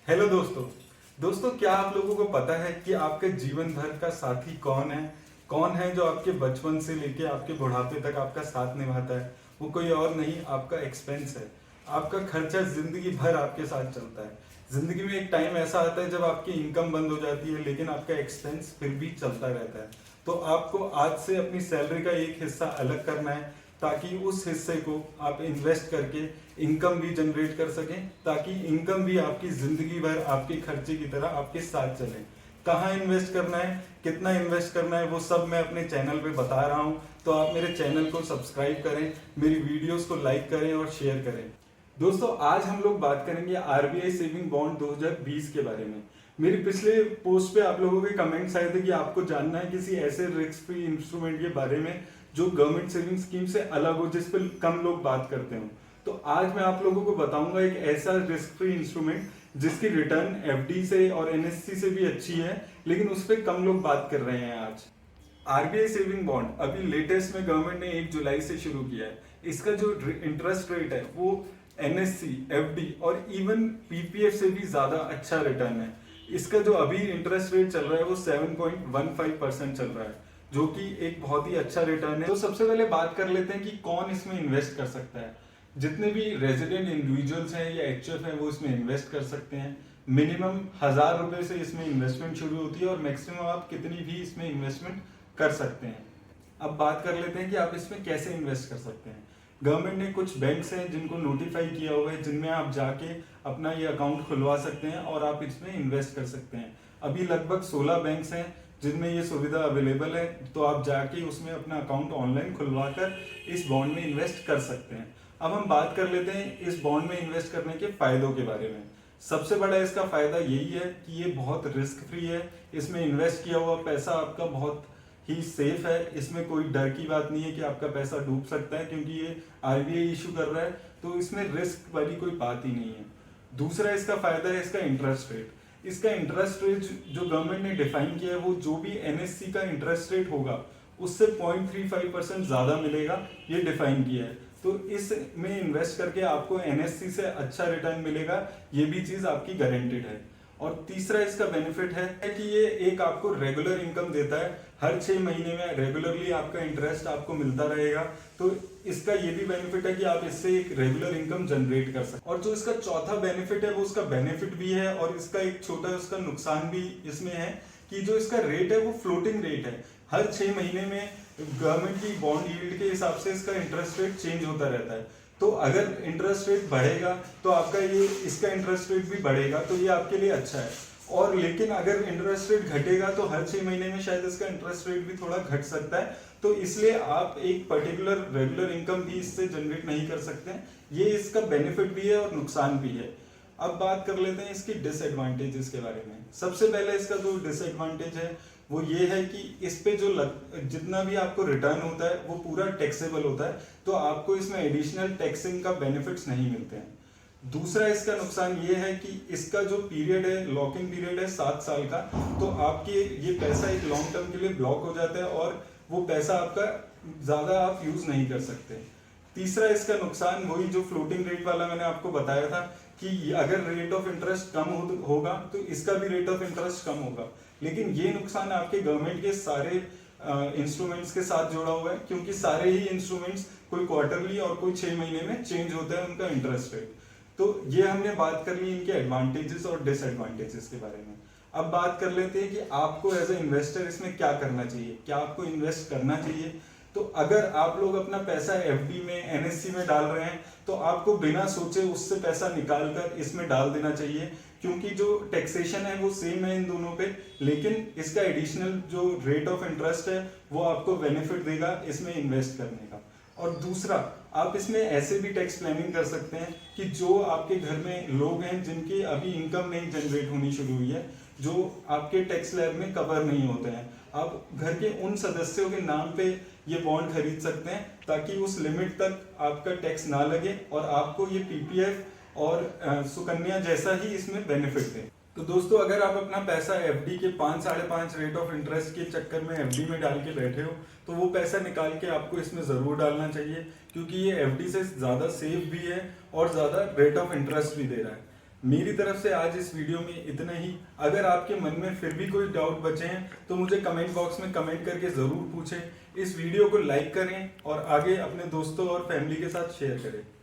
Hello दोस्तों क्या आप लोगों को पता है कि आपके जीवन भर का साथी कौन है जो आपके बचपन से लेके आपके बुढ़ापे तक आपका साथ निभाता है। वो कोई और नहीं, आपका एक्सपेंस है। आपका खर्चा जिंदगी भर आपके साथ चलता है। जिंदगी में एक टाइम ऐसा आता है जब आपकी इनकम बंद हो जाती है, लेकिन आपका एक्सपेंस फिर भी चलता रहता है। तो आपको आज से अपनी सैलरी का एक हिस्सा अलग करना है, ताकि उस हिस्से को आप इन्वेस्ट करके इनकम भी जनरेट कर सकें, ताकि इनकम भी आपकी जिंदगी भर आपके खर्चे की तरह आपके साथ चले। कहाँ इन्वेस्ट करना है, कितना इन्वेस्ट करना है, वो सब मैं अपने चैनल पे बता रहा हूँ। तो आप मेरे चैनल को सब्सक्राइब करें, मेरी वीडियोस को लाइक करें और शेयर करें। दोस्तों आज हम लोग बात करेंगे आरबीआई सेविंग बॉन्ड 2020 के बारे में। मेरी पिछले पोस्ट पे आप लोगों के कमेंट्स आए थे कि आपको जानना है किसी ऐसे रिस्क फ्री इंस्ट्रूमेंट के बारे में जो गवर्नमेंट सेविंग स्कीम से अलग हो, जिस पर कम लोग बात करते हो। तो आज मैं आप लोगों को बताऊंगा एक ऐसा रिस्क फ्री इंस्ट्रूमेंट जिसकी रिटर्न एफडी से और एनएससी से भी अच्छी है, लेकिन उस पर कम लोग बात कर रहे हैं आज। आरबीआई सेविंग बॉन्ड अभी लेटेस्ट में गवर्नमेंट ने 1 जुलाई से शुरू किया है। इसका जो इंटरेस्ट रेट है वो एनएससी, एफडी और इवन पीपीएफ से भी ज्यादा अच्छा रिटर्न है। इसका जो अभी इंटरेस्ट रेट चल रहा है वो 7.15% चल रहा है, जो कि एक बहुत ही अच्छा रिटर्न है। तो सबसे पहले बात कर लेते हैं कि कौन इसमें इन्वेस्ट कर सकता है। जितने भी रेजिडेंट इंडिविजुअल्स हैं या एचएफ हैं वो इसमें इन्वेस्ट कर सकते हैं। मिनिमम 1,000 रुपए से इसमें इन्वेस्टमेंट शुरू होती है और मैक्सिमम आप कितनी भी इसमें इन्वेस्टमेंट कर सकते हैं। अब बात कर लेते हैं कि आप इसमें कैसे इन्वेस्ट कर सकते हैं। गवर्नमेंट ने कुछ बैंक्स हैं जिनको नोटिफाई किया हुआ है, जिनमें आप जाके अपना ये अकाउंट खुलवा सकते हैं और आप इसमें इन्वेस्ट कर सकते हैं। अभी लगभग 16 बैंक्स हैं जिनमें ये सुविधा अवेलेबल है, तो आप जाके उसमें अपना अकाउंट ऑनलाइन खुलवा कर इस बॉन्ड में इन्वेस्ट कर सकते हैं। अब हम बात कर लेते हैं इस बॉन्ड में इन्वेस्ट करने के फायदों के बारे में। सबसे बड़ा इसका फायदा यही है कि ये बहुत रिस्क फ्री है। इसमें इन्वेस्ट किया हुआ पैसा आपका बहुत ही सेफ है। इसमें कोई डर की बात नहीं है कि आपका पैसा डूब सकता है, क्योंकि ये आरबीआई इशू कर रहा है, तो इसमें रिस्क वाली कोई बात ही नहीं है। दूसरा इसका फायदा है इसका इंटरेस्ट रेट। इसका इंटरेस्ट रेट जो गवर्नमेंट ने डिफाइन किया है वो जो भी एनएससी का इंटरेस्ट रेट होगा उससे 0.35% ज्यादा मिलेगा, ये डिफाइन किया है। तो इसमें इन्वेस्ट करके आपको एनएससी से अच्छा रिटर्न मिलेगा, ये भी चीज आपकी गारंटेड है। और तीसरा इसका बेनिफिट है कि ये एक आपको रेगुलर इनकम देता है। हर 6 महीने में रेगुलरली आपका इंटरेस्ट आपको मिलता रहेगा। तो इसका ये भी बेनिफिट है कि आप इससे एक रेगुलर इनकम जनरेट कर सकते हैं। और जो इसका चौथा बेनिफिट है वो उसका बेनिफिट भी है, और इसका एक छोटा उसका नुकसान भी इसमें है कि जो इसका रेट है वो फ्लोटिंग रेट है। हर 6 महीने में गवर्नमेंट की बॉन्ड यील्ड के हिसाब से इसका इंटरेस्ट रेट चेंज होता रहता है। तो अगर इंटरेस्ट रेट बढ़ेगा तो आपका ये इसका इंटरेस्ट रेट भी बढ़ेगा, तो ये आपके लिए अच्छा है। और लेकिन अगर इंटरेस्ट रेट घटेगा तो हर 6 महीने में शायद इसका इंटरेस्ट रेट भी थोड़ा घट सकता है। तो इसलिए आप एक पर्टिकुलर रेगुलर इनकम भी इससे जनरेट नहीं कर सकते हैं। ये इसका बेनिफिट भी है और नुकसान भी है। अब बात कर लेते हैं इसकी डिसएडवांटेजेस के बारे में। सबसे पहले इसका जो डिसएडवांटेज है वो ये है कि इस पे जो जितना भी आपको रिटर्न होता है वो पूरा टैक्सेबल होता है, तो आपको इसमें एडिशनल टैक्सिंग का बेनिफिट्स नहीं मिलते हैं। दूसरा इसका नुकसान ये है कि इसका जो पीरियड है, लॉकिंग पीरियड है 7 साल का, तो आपके ये पैसा एक लॉन्ग टर्म के लिए ब्लॉक हो जाता है और वो पैसा आपका ज्यादा आप यूज नहीं कर सकते। तीसरा इसका नुकसान वही जो फ्लोटिंग रेट वाला मैंने आपको बताया था कि अगर रेट ऑफ इंटरेस्ट कम होगा तो इसका भी रेट ऑफ इंटरेस्ट कम होगा। लेकिन ये नुकसान आपके गवर्नमेंट के सारे इंस्ट्रूमेंट्स के साथ जुड़ा हुआ है, क्योंकि सारे ही इंस्ट्रूमेंट्स कोई क्वार्टरली और कोई 6 महीने में चेंज होता है उनका इंटरेस्ट रेट। तो ये हमने बात कर ली इनके एडवांटेजेस और डिसएडवांटेजेस के बारे में। अब बात कर लेते हैं कि आपको एज ए इन्वेस्टर इसमें क्या करना चाहिए, क्या आपको इन्वेस्ट करना चाहिए। तो अगर आप लोग अपना पैसा एफडी में, एनएससी में डाल रहे हैं, तो आपको बिना सोचे उससे पैसा निकाल कर इसमें डाल देना चाहिए, क्योंकि जो टैक्सेशन है वो सेम है इन दोनों पे, लेकिन इसका एडिशनल जो रेट ऑफ इंटरेस्ट है वो आपको बेनिफिट देगा इसमें इन्वेस्ट करने का। और दूसरा, आप इसमें ऐसे भी टैक्स प्लानिंग कर सकते हैं कि जो आपके घर में लोग हैं जिनकी अभी इनकम नहीं जनरेट होनी शुरू हुई है, जो आपके टैक्स स्लैब में कवर नहीं होते हैं, आप घर के उन सदस्यों के नाम पे ये बॉन्ड खरीद सकते हैं, ताकि उस लिमिट तक आपका टैक्स ना लगे और आपको ये पीपीएफ और सुकन्या जैसा ही इसमें बेनिफिट दे। तो दोस्तों अगर आप अपना पैसा एफडी के 5-5.5 रेट ऑफ इंटरेस्ट के चक्कर में एफडी में डाल के बैठे हो, तो वो पैसा निकाल के आपको इसमें जरूर डालना चाहिए, क्योंकि ये एफडी से ज्यादा सेफ भी है और ज्यादा रेट ऑफ इंटरेस्ट भी दे रहा है। मेरी तरफ से आज इस वीडियो में इतना ही। अगर आपके मन में फिर भी कोई डाउट बचे हैं तो मुझे कमेंट बॉक्स में कमेंट करके ज़रूर पूछें। इस वीडियो को लाइक करें और आगे अपने दोस्तों और फैमिली के साथ शेयर करें।